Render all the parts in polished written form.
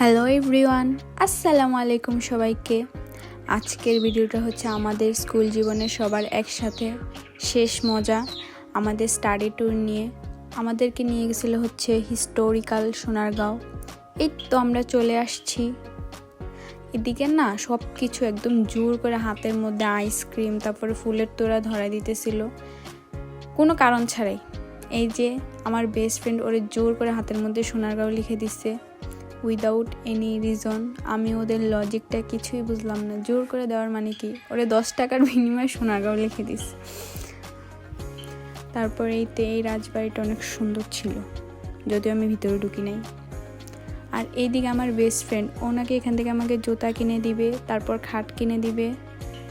Hello everyone, আসসালামু আলাইকুম সবাইকে। আজকের ভিডিওটা হচ্ছে আমাদের স্কুল জীবনে সবার একসাথে শেষ মজা, আমাদের স্টাডি ট্যুর নিয়ে। আমাদেরকে নিয়ে গেছিলো হচ্ছে হিস্টোরিক্যাল সোনারগাঁও। এই তো আমরা চলে আসছি। এদিকে না সব কিছু একদম জোর করে হাতের মধ্যে আইসক্রিম, তারপরে ফুলের তোড়া ধরা দিতেছিল কোনো কারণ ছাড়াই। এই যে আমার বেস্ট ফ্রেন্ড ওরে জোর করে হাতের মধ্যে সোনারগাঁও লিখে দিচ্ছে উইদাউট এনি রিজন। আমি ওদের লজিকটা কিছুই বুঝলাম না। জোর করে দেওয়ার মানে কি? ওরে 10 টাকার বিনিময়ে সোনারগাঁও লিখে দিস। তারপরে এই রাজবাড়িটা অনেক সুন্দর ছিল, যদিও আমি ভিতরে ঢুকি নাই। আর এইদিকে আমার বেস্ট ফ্রেন্ড, ও নাকি এখান থেকে আমাকে জুতা কিনে দিবে, তারপর খাট কিনে দিবে।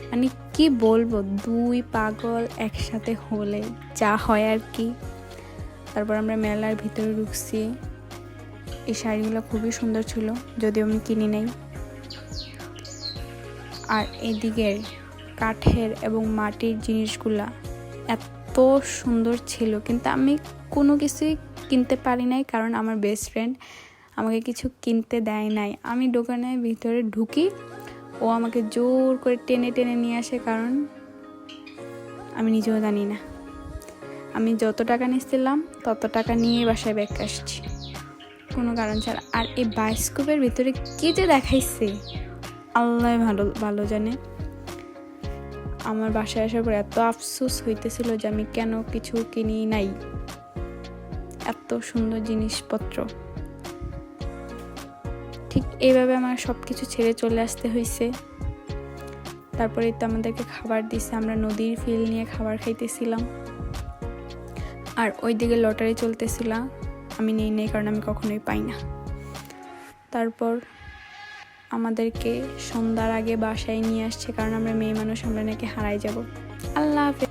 মানে কি বলবো, দুই পাগল একসাথে হলে যা হয় আর কি। তারপর আমরা মেলার ভিতরে ঢুকছি। এই শাড়িগুলো খুবই সুন্দর ছিল, যদিও আমি কিনি নাই। আর এদিকের কাঠের এবং মাটির জিনিসগুলা এত সুন্দর ছিল, কিন্তু আমি কোনো কিছুই কিনতে পারি নাই, কারণ আমার বেস্ট ফ্রেন্ড আমাকে কিছু কিনতে দেয় নাই। আমি দোকানের ভিতরে ঢুকি, ও আমাকে জোর করে টেনে টেনে নিয়ে আসে, কারণ আমি নিজেও জানি না। আমি যত টাকা নিচ্ছিলাম তত টাকা নিয়ে বাসায় ব্যাক আসছি কোনো কারণ ছাড়া। আর এই বায়োস্কোপের ভিতরে কি যে দেখাইছে আল্লাহ ভালো ভালো জানে। আমার বাসায় আসার পর এত আফসোস হইতেছিল যে আমি কেন কিছু কিনি নাই, এত সুন্দর জিনিসপত্র। ঠিক এইভাবে আমার সব কিছু ছেড়ে চলে আসতে হয়েছে। তারপরে তো আমাদেরকে খাবার দিছে, আমরা নদীর ফিল নিয়ে খাবার খাইতেছিলাম। আর ওই দিকে লটারি চলতেছিল, আমি নেই কারণ আমি কখনোই পাই না। তারপর আমাদেরকে সন্ধ্যার আগে বাসায় নিয়ে আসছে, কারণ আমরা মেয়ে মানুষ, আমরা নাকি হারাই যাব। আল্লাহ হাফেজ।